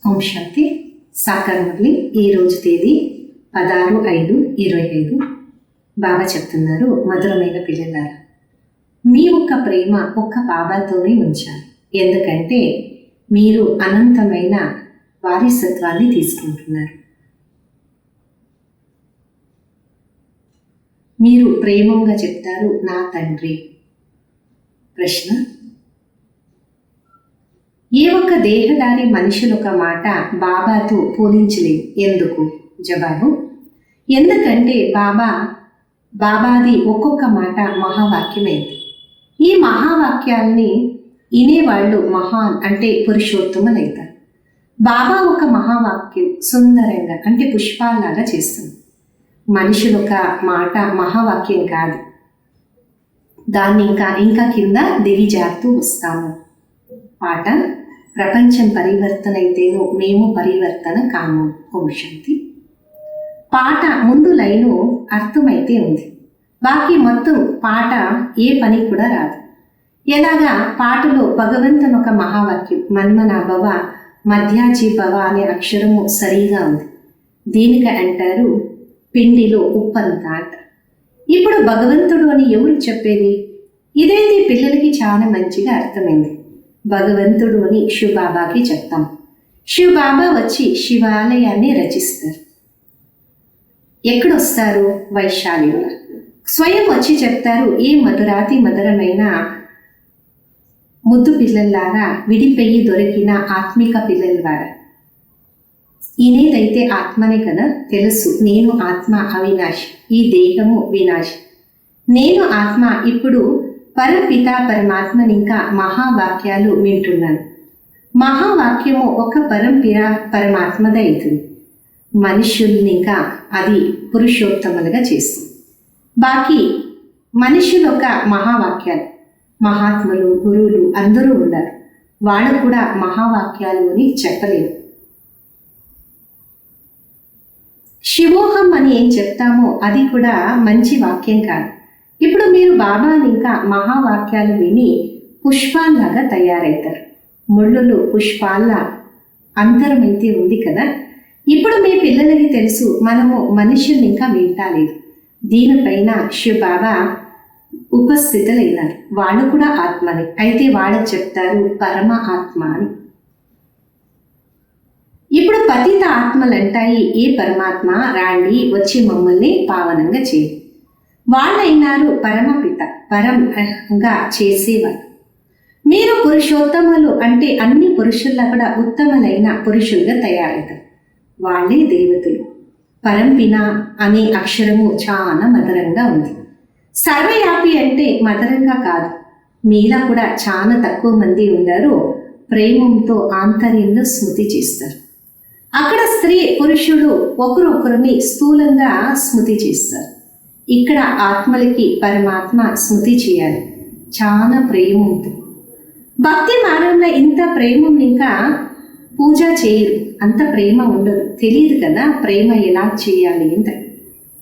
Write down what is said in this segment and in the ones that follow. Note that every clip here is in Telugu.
ఓం శాంతి. సాకార మురళి. ఈరోజు తేదీ 16/5/25. బాబా చెప్తున్నారు, మధురమైన పిల్లలారా, మీ ఒక్క ప్రేమ ఒక్క బాబాతోనే ఉంచాలి. ఎందుకంటే మీరు అనంతమైన వారసత్వాన్ని తీసుకుంటున్నారు. మీరు ప్రేమంగా చెప్తారు, నా తండ్రి. ప్రశ్న: ఏ ఒక్క దేహదారి మనుషులు ఒక మాట బాబాతో పోలించలేదు. ఎందుకు? జవాబు: ఎందుకంటే బాబాది ఒక్కొక్క మాట మహావాక్యమైంది. ఈ మహావాక్యాల్ని వినేవాళ్ళు మహాన్ అంటే పురుషోత్తములైతారు. బాబా ఒక మహావాక్యం సుందరంగా అంటే పుష్పాల్లాగా చేస్తుంది. మనుషులు ఒక మాట మహావాక్యం కాదు, దాన్ని ఇంకా కింద దిగిజారుతూ వస్తాము. పాట: ప్రపంచం పరివర్తన అయితేను మేము పరివర్తన కాము. ఓం శాంతి. పాట ముందు లైను అర్థమైతే ఉంది, బాకీ మొత్తం పాట ఏ పని కూడా రాదు. ఎలాగా పాటలో భగవంతుని ఒక మహావాక్యం మన్మనా భవ మధ్యాజీ భవ అనే అక్షరము సరిగా ఉంది. దీనికి అంటారు పిండిలో ఉప్పంతా అంట. ఇప్పుడు భగవంతుడు అని ఎవరు చెప్పేది? ఇదైతే పిల్లలకి చాలా మంచిగా అర్థమైంది. భగవంతుడు అని శివబాబాకి చెప్తాం. శివబాబా వచ్చి శివాలయాన్ని రచిస్తారు. ఎక్కడొస్తారు? వైశాలిలో. స్వయం వచ్చి చెప్తారు, ఏ మధురాతి మధురమైన ముద్దు పిల్లల్లారా, విడిపెయ్యి దొరికిన ఆత్మిక పిల్లలవారా. ఈయనేదైతే ఆత్మనే కదా, తెలుసు నేను ఆత్మ అవినాశి, ఈ దేహము వినాశి. నేను ఆత్మ. ఇప్పుడు పరపిత పరమాత్మని ఇంకా మహావాక్యాలు వింటున్నాను. మహావాక్యము ఒక పరమాత్మదే అవుతుంది. మనుషుల్ని ఇంకా అది పురుషోత్తములుగా చేస్తుంది. బాకీ మనుషులు ఒక మహావాక్యాలు, మహాత్ములు గురువులు అందరూ ఉన్నారు. వాళ్ళు కూడా మహావాక్యాలు అని చెప్పలేరు. శివోహం అని ఏం చెప్తామో అది కూడా మంచి వాక్యం కాదు. ఇప్పుడు మీరు బాబాని ఇంకా మహావాక్యాలు విని పుష్పాల్లాగా తయారవుతారు. ముళ్ళులు పుష్పాల అంతరమైతే ఉంది కదా. ఇప్పుడు మీ పిల్లలకి తెలుసు, మనము మనుషుల్ని ఇంకా వింటాలేదు. దీనిపైన శివబాబా ఉపస్థితులైనారు. వాళ్ళు కూడా ఆత్మని. అయితే వాళ్ళకి చెప్తారు పరమ ఆత్మ అని. ఇప్పుడు పతిత ఆత్మలంటాయి, ఏ పరమాత్మ రాండి వచ్చి మమ్మల్ని పావనంగా చేయి. వాళ్ళైనారు పరమపిత, పరంగా చేసేవారు. మీరు పురుషోత్తములు అంటే అన్ని పురుషుల్లో కూడా ఉత్తములైన పురుషులుగా తయారవుతారు. వాళ్ళే దేవతలు. పరంపిన అనే అక్షరము చాలా మధురంగా ఉంది. సర్వయాపి అంటే మధురంగా కాదు. మీలా కూడా చాలా తక్కువ మంది ఉన్నారు ప్రేమంతో ఆంతర్యంలో స్మృతి చేస్తారు. అక్కడ స్త్రీ పురుషుడు ఒకరొకరిని స్థూలంగా స్మృతి చేస్తారు. ఇక్కడ ఆత్మలకి పరమాత్మ స్మృతి చేయాలి. చాలా ప్రేమ ఉంటుంది. భక్తి మార్గంలో ఇంత ప్రేమ ఇంకా పూజ చేయరు, అంత ప్రేమ ఉండదు. తెలియదు కదా ప్రేమ ఎలా చేయాలి అంట.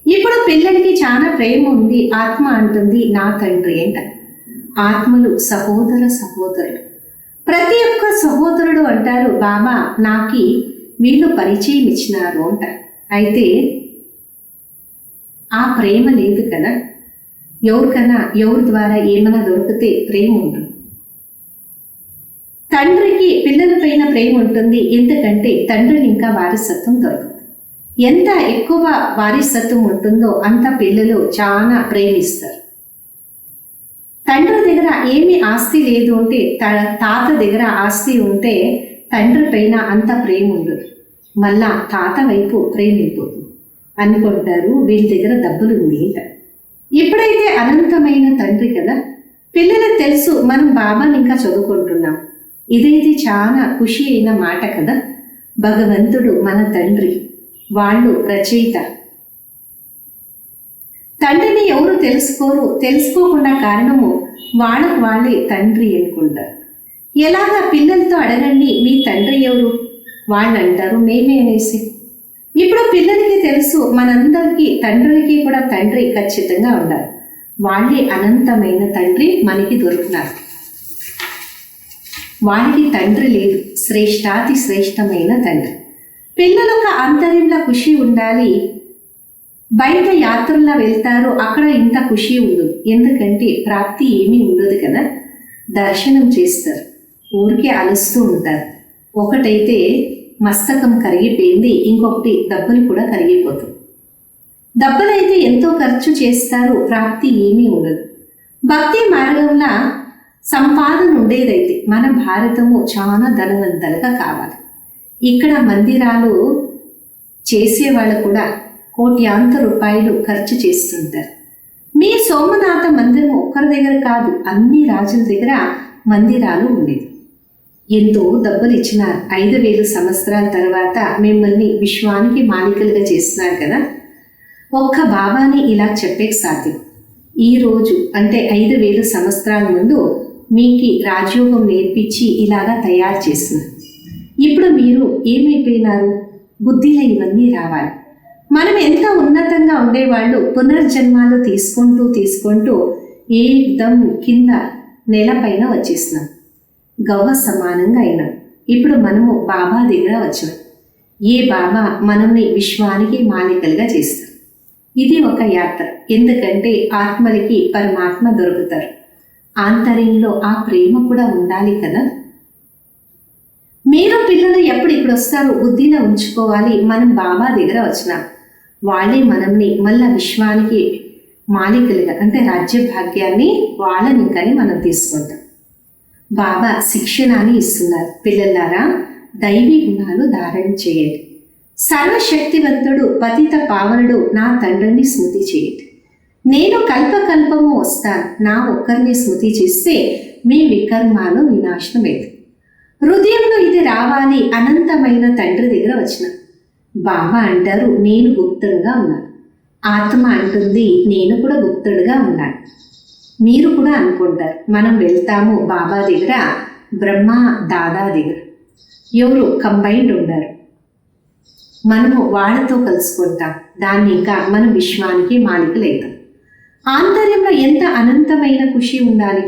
ఇప్పుడు పిల్లలకి చాలా ప్రేమ ఉంది. ఆత్మ అంటుంది నా తండ్రి అంట. ఆత్మలు సహోదరులు. ప్రతి ఒక్క సహోదరుడు అంటారు, బాబా నాకి వీళ్ళు పరిచయం ఇచ్చినారు అంట. అయితే ఆ ప్రేమ లేదు కదా. ఎవరికన్నా ఎవరి ద్వారా ఏమైనా దొరికితే ప్రేమ ఉంటుంది. తండ్రికి పిల్లల పైన ప్రేమ ఉంటుంది, ఎందుకంటే తండ్రిని ఇంకా వారసత్వం దొరకదు. ఎంత ఎక్కువ వారసత్వం ఉంటుందో అంత పిల్లలు చాలా ప్రేమిస్తారు. తండ్రి దగ్గర ఏమీ ఆస్తి లేదు అంటే, తాత దగ్గర ఆస్తి ఉంటే తండ్రి పైన అంత ప్రేమ ఉండదు. మళ్ళా తాత వైపు ప్రేమ అయిపోతుంది. అనుకుంటారు వీళ్ళ దగ్గర డబ్బులు ఉంది అంట. ఇప్పుడైతే అనంతమైన తండ్రి కదా. పిల్లలకు తెలుసు మనం బాబాని ఇంకా చదువుకుంటున్నాం. ఇదైతే చాలా ఖుషి అయిన మాట కదా. భగవంతుడు మన తండ్రి, వాళ్ళు రచయిత. తండ్రిని ఎవరు తెలుసుకోకుండా కారణము వాళ్ళే తండ్రి అనుకుంటారు. ఎలాగా పిల్లలతో అడగండి మీ తండ్రి ఎవరు, వాళ్ళు అంటారు మేమే అనేసి. ఇప్పుడు పిల్లలకి తెలుసు మనందరికీ తండ్రులకి కూడా తండ్రి ఖచ్చితంగా ఉండాలి. వాళ్ళే అనంతమైన తండ్రి మనకి దొరుకుతున్నారు. వాడికి తండ్రి లేదు, శ్రేష్టాతి శ్రేష్టమైన తండ్రి. పిల్లలకు ఆంతర్యంలో ఖుషి ఉండాలి. బయట యాత్రల్లో వెళ్తారు, అక్కడ ఇంత ఖుషి ఉండదు. ఎందుకంటే ప్రాప్తి ఏమీ ఉండదు కదా. దర్శనం చేస్తారు, ఊరికే అలుస్తూ ఉంటారు. ఒకటైతే మస్తకం కరిగిపోయింది, ఇంకొకటి దెబ్బలు కూడా కరిగిపోతుంది. దెబ్బలైతే ఎంతో ఖర్చు చేస్తారు, ప్రాప్తి ఏమీ ఉండదు. భక్తి మార్గంలో సంపాదన ఉండేదైతే మన భారతము చాలా ధనవంతులుగా కావాలి. ఇక్కడ మందిరాలు చేసేవాళ్ళు కూడా కోట్యాంత రూపాయలు ఖర్చు చేస్తుంటారు. మీ సోమనాథ మందిరం ఒక్కరి దగ్గర కాదు, అన్ని రాజుల దగ్గర మందిరాలు ఉండేది. ఎంతో డబ్బులు ఇచ్చినారు. 5,000 సంవత్సరాల తర్వాత మిమ్మల్ని విశ్వానికి మాలికలుగా చేస్తున్నారు కదా. ఒక్క బాబాని ఇలా చెప్పే సాధ్యం. ఈరోజు అంటే 5,000 సంవత్సరాల ముందు మీకు రాజయోగం నేర్పించి ఇలాగా తయారు చేస్తున్నారు. ఇప్పుడు మీరు ఏమైపోయినారు? బుద్ధిలో ఇవన్నీ రావాలి. మనం ఎంత ఉన్నతంగా ఉండేవాళ్ళు పునర్జన్మాలు తీసుకుంటూ ఏకదం కింద నేలపైన వచ్చేసినాం, గవ్వ సమానంగా అయినాం. ఇప్పుడు మనము బాబా దగ్గర వచ్చినాం. ఏ బాబా మనల్ని విశ్వానికి మాలికలుగా చేస్తారు. ఇది ఒక యాత్ర. ఎందుకంటే ఆత్మలకి పరమాత్మ దొరుకుతారు. ఆంతర్యంలో ఆ ప్రేమ కూడా ఉండాలి కదా. మీరు పిల్లలు ఎప్పుడు ఇక్కడ వస్తారు, బుద్ధిలో ఉంచుకోవాలి. మనం బాబా దగ్గర వచ్చినాం, వాళ్ళే మనల్ని మళ్ళా విశ్వానికి మాలికలుగా అంటే రాజ్య భాగ్యాన్ని వాళ్ళని కానీ మనం తీసుకుంటాం. బాబా శిక్షణని ఇస్తున్నారు. పిల్లలారా, దైవీ గుణాలు ధారణ చేయండి. సర్వశక్తివంతుడు పతిత పావనుడు నా తండ్రిని స్మృతి చేయండి. నేను కల్పకల్పము వస్తాను, నా ఒక్కరిని స్మృతి చేస్తే మీ వికర్మాలు వినాశనమైంది. హృదయంలో ఇది రావాలి. అనంతమైన తండ్రి దగ్గర వచ్చిన బాబా అంటారు, నేను గుప్తుడుగా ఉన్నాను. ఆత్మ అంటుంది, నేను కూడా గుప్తుడుగా ఉన్నాను. మీరు కూడా అనుకుంటారు, మనం వెళ్తాము బాబా దగ్గర, బ్రహ్మ దాదా దగ్గర ఎవరు కంబైన్డ్ ఉన్నారు, మనము వాళ్ళతో కలుసుకుంటాం. దాన్ని ఇంకా మనం విశ్వానికి మాలికలు అవుతాం. ఆంతర్యంలో ఎంత అనంతమైన ఖుషి ఉండాలి.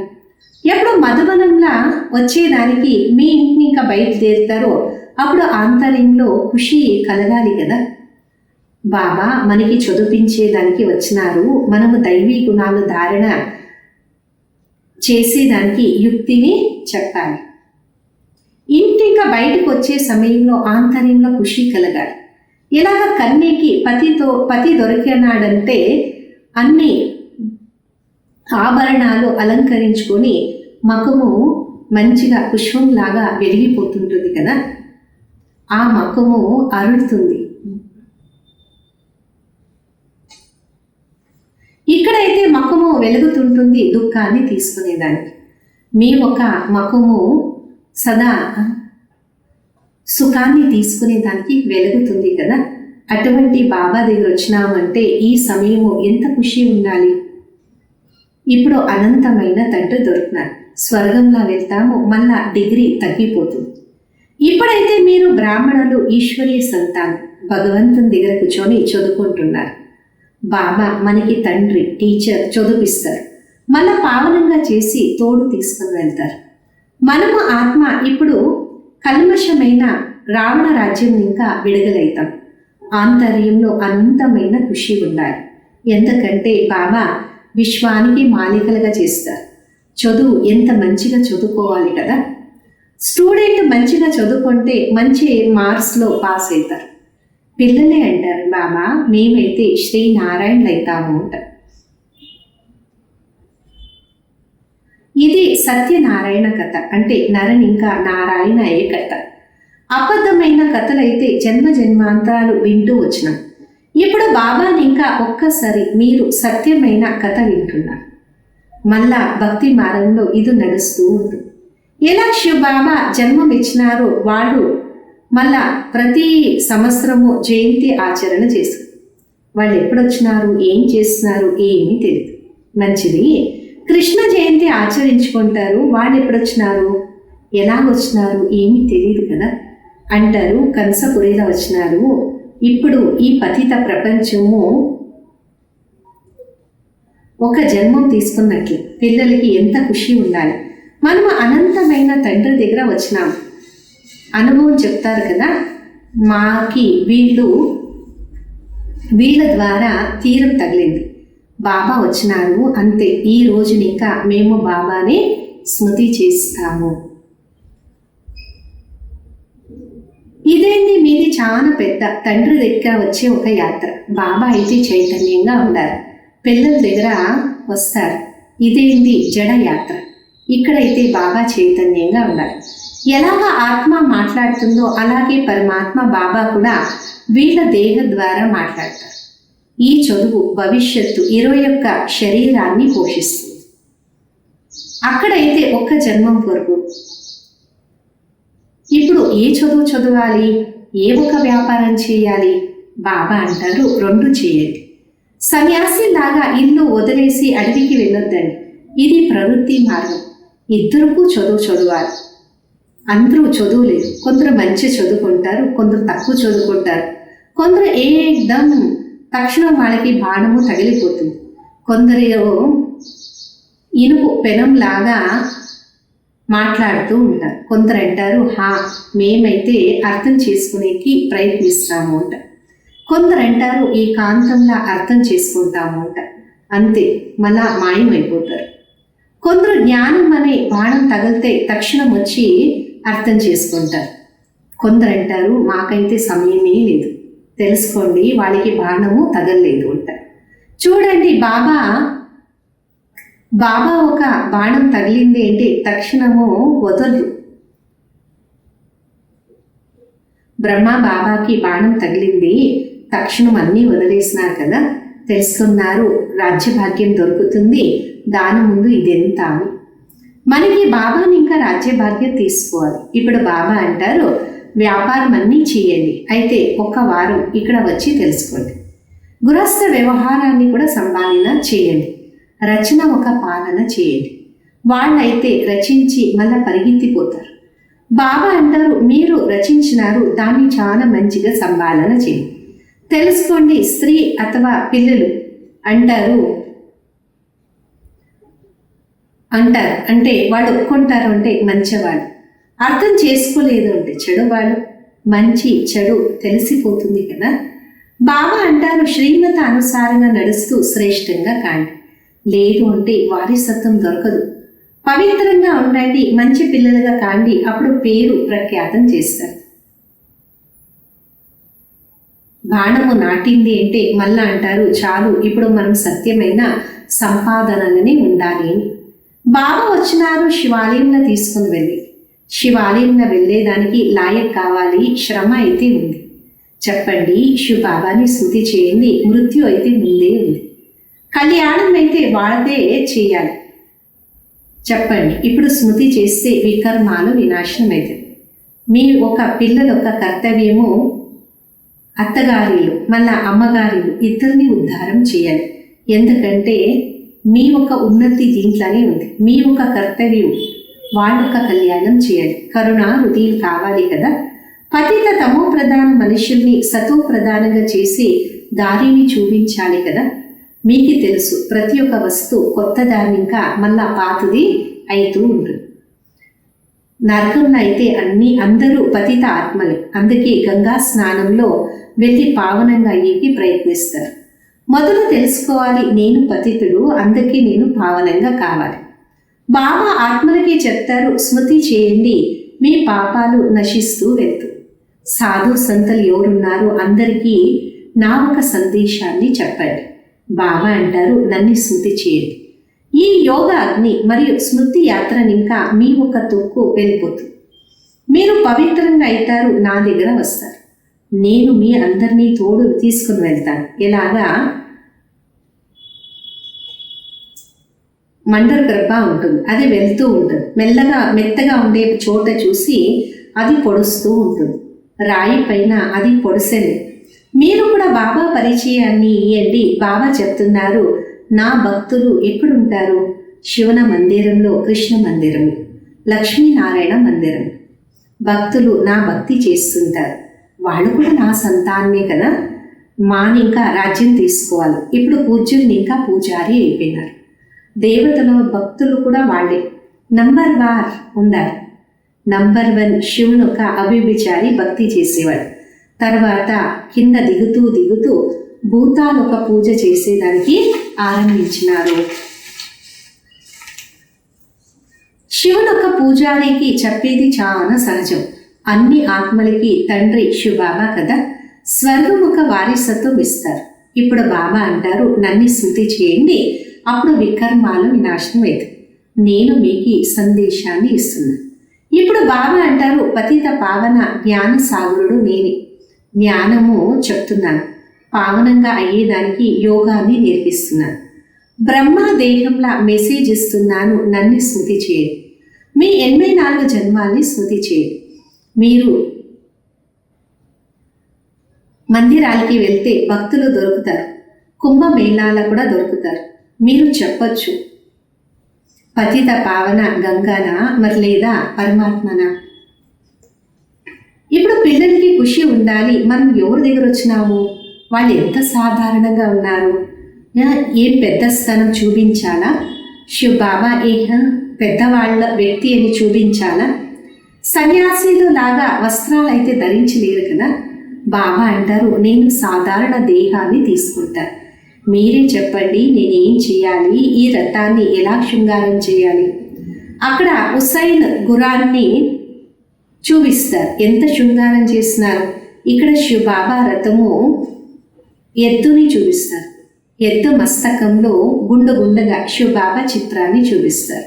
ఎప్పుడు మధువనంలా వచ్చేదానికి మీ ఇంటిని ఇంకా బయలుదేరుతారో అప్పుడు ఆంతర్యంలో ఖుషి కలగాలి కదా. బాబా మనకి చదివించేదానికి వచ్చినారు. మనము దైవీ గుణాలు ధారణ చేసేదానికి యుక్తిని చెప్పాలి. ఇంటి ఇంకా బయటకు వచ్చే సమయంలో ఆంతర్యంలో ఖుషి కలగాలి. ఇలాగ కన్యకి పతి దొరికినాడంటే అన్ని ఆభరణాలు అలంకరించుకొని మకము మంచిగా పుష్పంలాగా వెలిగిపోతుంటుంది కదా. ఆ మకము అరుడుతుంది. ఇక్కడైతే మకము వెలుగుతుంటుంది దుఃఖాన్ని తీసుకునేదానికి. మీ ఒక మకము సదా సుఖాన్ని తీసుకునేదానికి వెలుగుతుంది కదా. అటువంటి బాబా దగ్గర వచ్చినామంటే ఈ సమయము ఎంత ఖుషి ఉండాలి. ఇప్పుడు అనంతమైన తండ్రి దొరుకుతున్నారు. స్వర్గంలో వెళ్తాము, మళ్ళా డిగ్రీ తగ్గిపోతుంది. ఇప్పుడైతే మీరు బ్రాహ్మణులు, ఈశ్వరీయ సంతానం, భగవంతుని దగ్గర కూర్చొని చదువుకుంటున్నారు. బాబా మనకి తండ్రి, టీచర్ చదివిస్తారు. మళ్ళా పావనంగా చేసి తోడు తీసుకుని వెళ్తారు. మనము ఆత్మ ఇప్పుడు కల్మషమైన రావణ రాజ్యం ఇంకా విడుదలవుతాం. ఆంతర్యంలో అనంతమైన ఖుషి ఉండాలి. ఎందుకంటే బాబా విశ్వానికి మాలికలుగా చేస్తారు. చదువు ఎంత మంచిగా చదువుకోవాలి కదా. స్టూడెంట్ మంచిగా చదువుకుంటే మంచి మార్క్స్లో పాస్ అవుతారు. పిల్లలే అంటారు, బాబా మేమైతే శ్రీనారాయణలు అవుతాము అంటారు. ఇది సత్యనారాయణ కథ. అంటే నరన్ ఇంకా నారాయణ అయ్యే కథ. అబద్ధమైన కథలైతే జన్మ జన్మాంతరాలు వింటూ వచ్చినాం. ఇప్పుడు బాబాని ఇంకా ఒక్కసారి మీరు సత్యమైన కథ వింటున్నారు. మళ్ళా భక్తి మార్గంలో ఇది నడుస్తూ ఉంటుంది. ఎలా శివబాబా జన్మం ఇచ్చినారో వాళ్ళు మళ్ళా ప్రతి సంవత్సరము జయంతి ఆచరణ చేస్తారు. వాళ్ళు ఎప్పుడు వచ్చినారు, ఏం చేస్తున్నారు ఏమీ తెలియదు. మంచిది, కృష్ణ జయంతి ఆచరించుకుంటారు. వాళ్ళు ఎప్పుడు వచ్చినారు, ఎలా వచ్చినారు ఏమీ తెలియదు కదా. అంటారు కంసపురిలో వచ్చినారు. ఇప్పుడు ఈ పతిత ప్రపంచము ఒక జన్మం తీసుకున్నట్లు పిల్లలకి ఎంత ఖుషి ఉండాలి. మనము అనంతమైన తండ్రి దగ్గర వచ్చినాం. అనుభవం చెప్తారు కదా, మాకి వీళ్ళ ద్వారా తీరం తగిలింది, బాబా వచ్చినారు, అంతే, ఈ రోజుని ఇంకా మేము బాబాని స్మృతి చేస్తాము. ఇదేంటి, మీది చాలా పెద్ద తండ్రి దగ్గర వచ్చే ఒక యాత్ర. బాబా అయితే చైతన్యంగా ఉండారు, పిల్లల దగ్గర వస్తారు. ఇదేంటి జడ యాత్ర, ఇక్కడైతే బాబా చైతన్యంగా ఉండాలి. ఎలాగ ఆత్మ మాట్లాడుతుందో అలాగే పరమాత్మ బాబా కూడా వీళ్ళ దేహ ద్వారా మాట్లాడతారు. ఈ చదువు భవిష్యత్తు 21 శరీరాన్ని పోషిస్తుంది. అక్కడైతే ఒక్క జన్మం కొరకు. ఇప్పుడు ఏ చదువు చదవాలి, ఏ ఒక వ్యాపారం చేయాలి? బాబా అంటారు 2 చేయండి. సన్యాసి లాగా ఇల్లు వదిలేసి అడవికి వెళ్ళొద్దండి, ఇది ప్రవృత్తి మార్గం. ఇద్దరుకు చదవాలి. అందరూ చదువులేదు, కొందరు మంచి చదువుకుంటారు, కొందరు తక్కువ చదువుకుంటారు, కొందరు ఏకదం తక్షణం వాళ్ళకి బాణము తగిలిపోతుంది, కొందరు ఇనుపు పెనంలాగా మాట్లాడుతూ ఉంటారు, కొందరు అంటారు మేమైతే అర్థం చేసుకునేకి ప్రయత్నిస్తాము అంటారు, కొందరు అంటారు ఏకాంతంగా అర్థం చేసుకుంటాము అంటారు, అంతే మళ్ళా మాయమైపోతారు. కొందరు జ్ఞానం అనే బాణం తగిలితే తక్షణం వచ్చి అర్థం చేసుకుంటారు, కొందరు అంటారు మాకైతే సమయమే లేదు, తెలుసుకోండి వాళ్ళకి బాణము తగలలేదు అంటారు. చూడండి, బాబా ఒక బాణం తగిలింది అంటే తక్షణము వదలరు. బ్రహ్మ బాబాకి బాణం తగిలింది, తక్షణం అన్నీ వదిలేసినారు కదా, తెలుసుకున్నారు రాజ్యభాగ్యం దొరుకుతుంది, దాని ముందు ఇదెంత అని. మనకి బాబాని ఇంకా రాజ్యభాగ్యం తీసుకోవాలి. ఇప్పుడు బాబా అంటారు వ్యాపారం అన్నీ చేయండి, అయితే 1 వారం ఇక్కడ వచ్చి తెలుసుకోండి, గృహస్థ వ్యవహారాన్ని కూడా సంపాదన చేయండి, రచన ఒక పాలన చేయండి. వాళ్ళైతే రచించి మళ్ళా పరిగెత్తిపోతారు. బాబా అంటారు మీరు రచించినారు, దాన్ని చాలా మంచిగా సంపాదన చేయండి, తెలుసుకోండి. స్త్రీ అథవా పిల్లలు అంటారు అంటే వాళ్ళు ఒప్పుకుంటారు అంటే మంచివాడు, అర్థం చేసుకోలేదు అంటే చెడువాడు. మంచి చెడు తెలిసిపోతుంది కదా. బాబా అంటారు శ్రీమత అనుసారంగా నడుస్తూ శ్రేష్టంగా కాండి, లేదు అంటే వారసత్వం దొరకదు. పవిత్రంగా ఉండండి, మంచి పిల్లలుగా కాండి, అప్పుడు పేరు ప్రఖ్యాతం చేస్తారు. బాణము నాటింది అంటే మళ్ళా అంటారు చాలు, ఇప్పుడు మనం సత్యమైన సంపాదనలని ఉండాలి అని. బాబా వచ్చినారు శివాలయంలో తీసుకుని వెళ్ళి, శివాలయంలో వెళ్ళేదానికి లాయక్ కావాలి, శ్రమ అయితే ఉంది. చెప్పండి, శివ బాబాని స్తుతి చేయండి, మృత్యు అయితే ముందే ఉంది, కళ్యాణం అయితే వాళ్ళదే చేయాలి. చెప్పండి, ఇప్పుడు స్మృతి చేస్తే వికర్మాలు వినాశనం అవుతుంది. మీ ఒక పిల్లల ఒక కర్తవ్యము అత్తగారిలు మళ్ళా అమ్మగారిలు ఇద్దరిని ఉద్ధారం చేయాలి. ఎందుకంటే మీ ఒక ఉన్నతి దీంట్లోనే ఉంది. మీ ఒక కర్తవ్యం వాళ్ళొక కళ్యాణం చేయాలి. కరుణా హృదయం కావాలి కదా. పతిత తమో ప్రధాన మనుషుల్ని సతో ప్రధానంగా చేసి దారిని చూపించాలి కదా. మీకు తెలుసు ప్రతి ఒక్క వస్తువు కొత్త దాన్ని ఇంకా మళ్ళా పాతది అవుతూ ఉంటుంది. నరకంలో అయితే అందరూ పతిత ఆత్మలే, అందుకే గంగా స్నానంలో వెళ్ళి పావనంగా అయ్యేకి ప్రయత్నిస్తారు. మొదలు తెలుసుకోవాలి నేను పతితుడు, అందుకే నేను పావనంగా కావాలి. బాబా ఆత్మలకి చెప్తారు స్మృతి చేయండి, మీ పాపాలు నశిస్తూ వెళ్తూ. సాధు సంతలు ఎవరున్నారు అందరికీ నా ఒక సందేశాన్ని చెప్పండి. బాబా అంటారు నన్ను స్మృతి చేయండి. ఈ యోగ అగ్ని మరియు స్మృతి యాత్రని ఇంకా మీ ఒక తొక్కు వెళ్ళిపోతుంది. మీరు పవిత్రంగా అవుతారు, నా దగ్గర వస్తారు. నేను మీ అందరినీ తోడు తీసుకుని వెళ్తాను. ఎలాగా మండల గర్భ ఉంటుంది, అది వెళ్తూ ఉంటుంది. మెత్తగా ఉండే చోట చూసి అది పొడుస్తూ ఉంటుంది. రాయి పైన అది పొడిసెను. మీరు కూడా బాబా పరిచయాన్ని ఇవ్వండి. బాబా చెప్తున్నారు నా భక్తులు ఎక్కడుంటారు? శివన మందిరంలో, కృష్ణ మందిరంలో, లక్ష్మీనారాయణ మందిరంలో భక్తులు నా భక్తి చేస్తుంటారు. వాళ్ళు కూడా నా సంతానమే కదా. మాని ఇంకా రాజ్యం తీసుకోవాలి. ఇప్పుడు పూజ్యుల్ని ఇంకా పూజారి అయిపోయినారు. దేవతల భక్తులు కూడా వాళ్ళే నంబర్ వార్ ఉండాలి. నంబర్ 1 శివుని ఒక అభివిచారి భక్తి చేసేవాడు. తర్వాత కింద దిగుతూ దిగుతూ భూతాలొక పూజ చేసేదానికి ఆరంభించినారు. శివునొక పూజారికి చెప్పేది చాలా సహజం. అన్ని ఆత్మలకి తండ్రి శివబాబా కదా, స్వర్గం ఒక వారసత్వం ఇస్తారు. ఇప్పుడు బాబా అంటారు, నన్ను స్తుతి చేయండి, అప్పుడు వికర్మాలు వినాశనం అవుతుంది. నేను మీకు సందేశాన్ని ఇస్తున్నాను. ఇప్పుడు బాబా అంటారు, పతిత పావన జ్ఞాన సాగరుడు నేనే. జ్ఞానము చెప్తున్నాను, పావనంగా అయ్యేదానికి యోగాన్ని నేర్పిస్తున్నాను. బ్రహ్మ దేహంలా మెసేజ్ ఇస్తున్నాను, నన్ను స్మృతి చేయండి. మీ 84 జన్మాల్ని స్మృతి చేయండి. మీరు మందిరాలకి వెళ్తే భక్తులు దొరుకుతారు, కుంభమేళాల కూడా దొరుకుతారు. మీరు చెప్పచ్చు, పతిత పావన గంగానా మరి లేదా పరమాత్మనా? ఇప్పుడు పిల్లలకి ఖుషి ఉండాలి. మనం ఎవరి దగ్గర వచ్చినాము, వాళ్ళు ఎంత సాధారణంగా ఉన్నారు, ఏం పెద్ద స్థానం చూపించాలా? శివ్ బాబా పెద్దవాళ్ళ వ్యక్తి అని చూపించాలా? సన్యాసిలు లాగా వస్త్రాలు అయితే ధరించలేరు కదా. బాబా అంటారు, నేను సాధారణ దేహాన్ని తీసుకుంటాను. మీరే చెప్పండి, నేనేం చేయాలి, ఈ రథాన్ని ఎలా శృంగారం చేయాలి? అక్కడ హుసైన్ గురాన్ని చూపిస్తారు, ఎంత శృంగారం చేస్తున్నారు. ఇక్కడ శివ బాబా రథము ఎద్దుని చూపిస్తారు. ఎద్దు మస్తకంలో గుండు గుండగా శివ బాబా చిత్రాన్ని చూపిస్తారు.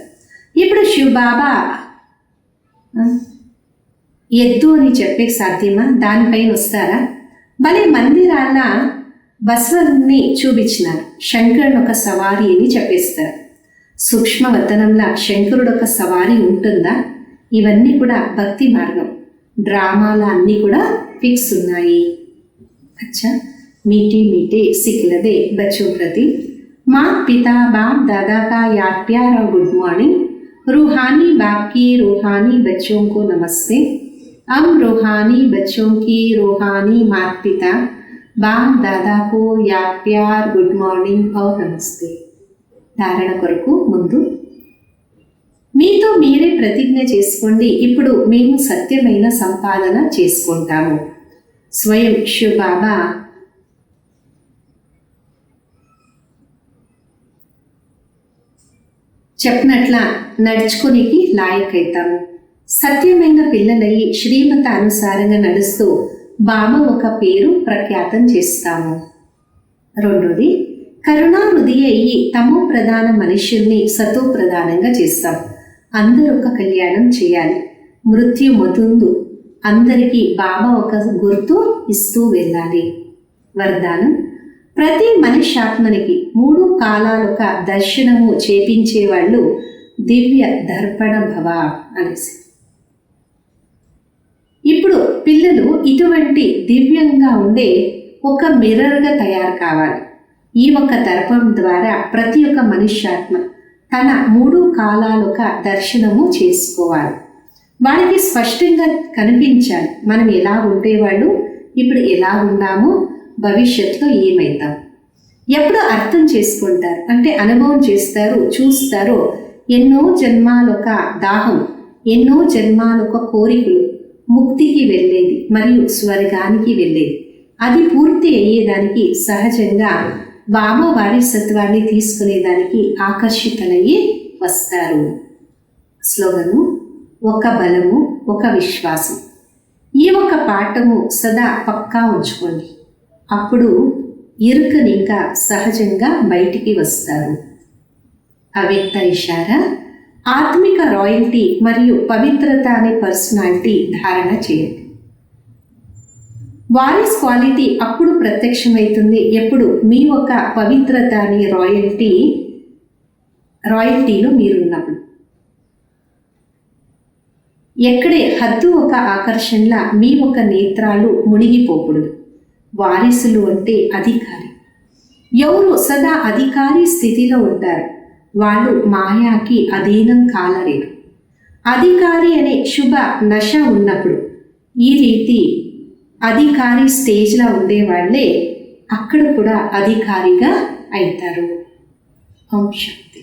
ఇప్పుడు శివ బాబా ఎద్దు అని చెప్పే సాధ్యమా? దానిపైన వస్తారా? భలే మందిరాల బస్వని చూపించినారు. శంకరుడు ఒక సవారి అని చెప్పేస్తారు. సూక్ష్మవతనంలా శంకరుడు ఒక సవారి ఉంటుందా? ఇవన్నీ కూడా భక్తి మార్గం. డ్రామాల అన్నీ కూడా ఫిక్స్ ఉన్నాయి. అచ్చా, मीठे मीठे सिखलदे बच्चों प्रति माँ पिता बाप दादा का याद प्यार और गुड मॉर्निंग। रूहानी बाप की रूहानी बच्चों को नमस्ते। हम रूहानी बच्चों की रूहानी माता पिता बाप दादा को याद प्यार गुड मॉर्निंग और नमस्ते। धारण కొరకు ముందు మీతో మీరే ప్రతిజ్ఞ చేసుకోండి. ఇప్పుడు మేము సత్యమైన సంపాదన చేసుకుంటాము. స్వయం శివ బాబా చెప్పినట్ల నడుచుకునికి లాయకైతాము. సత్యమైన పిల్లలయ్యి శ్రీమత అనుసారంగా నడుస్తూ బాబా ఒక పేరు ప్రఖ్యాతం చేస్తాము. రెండోది, కరుణా హృదయ అయ్యి తమో ప్రధాన మనుష్యుల్ని సతో ప్రధానంగా చేస్తాం. అందరూ ఒక కళ్యాణం చేయాలి. మృత్యు మొతుందు అందరికీ బాబా ఒక గుర్తు ఇస్తూ వెళ్ళాలి. వరదానం, ప్రతి మనుష్యాత్మనికి 3 కాలాలొక దర్శనము చేపించేవాళ్ళు దివ్య దర్పణ భవ అనేసి. ఇప్పుడు పిల్లలు ఇటువంటి దివ్యంగా ఉండే ఒక మిర్రర్గా తయారు కావాలి. ఈ ఒక్క దర్పం ద్వారా ప్రతి ఒక్క మనుష్యాత్మ తన 3 కాలాలొక దర్శనము చేసుకోవాలి. వాళ్ళకి స్పష్టంగా కనిపించాలి, మనం ఎలా ఉండేవాళ్ళు, ఇప్పుడు ఎలా ఉన్నామో, భవిష్యత్తులో ఏమవుతాం. ఎప్పుడు అర్థం చేసుకుంటారు అంటే అనుభవం చేస్తారు, చూస్తారో ఎన్నో జన్మాలొక దాహం, ఎన్నో జన్మాలొక కోరికలు ముక్తికి వెళ్ళేది మరియు స్వర్గానికి వెళ్ళేది. అది పూర్తి అయ్యేదానికి సహజంగా బాబా వారసత్వాన్ని తీసుకునేదానికి ఆకర్షితులయ్యి వస్తారు. స్లోగను, ఒక బలము ఒక విశ్వాసం. ఈ ఒక పాఠము సదా పక్కా ఉంచుకోండి. అప్పుడు ఇరుకని ఇంకా సహజంగా బయటికి వస్తారు. అవ్యక్త ఇషారా, ఆత్మిక రాయల్టీ మరియు పవిత్రత అనే పర్సనాలిటీ ధారణ చేయండి. వారిస్ క్వాలిటీ అప్పుడు ప్రత్యక్షమవుతుంది ఎప్పుడు మీ ఒక పవిత్రత అనే రాయల్టీలో మీరున్నప్పుడు. ఎక్కడే హద్దు ఒక ఆకర్షణలా మీ ఒక నేత్రాలు మునిగిపోకూడదు. వారిసులు అంటే అధికారి. ఎవరు సదా అధికారి స్థితిలో ఉంటారు వాళ్ళు మాయాకి అధీనం కాలలేరు. అధికారి అనే శుభ నశ ఉన్నప్పుడు ఈ రీతి అధికారి స్టేజ్లో ఉండేవాళ్లే అక్కడ కూడా అధికారిగా అవుతారు. ఓం శక్తి.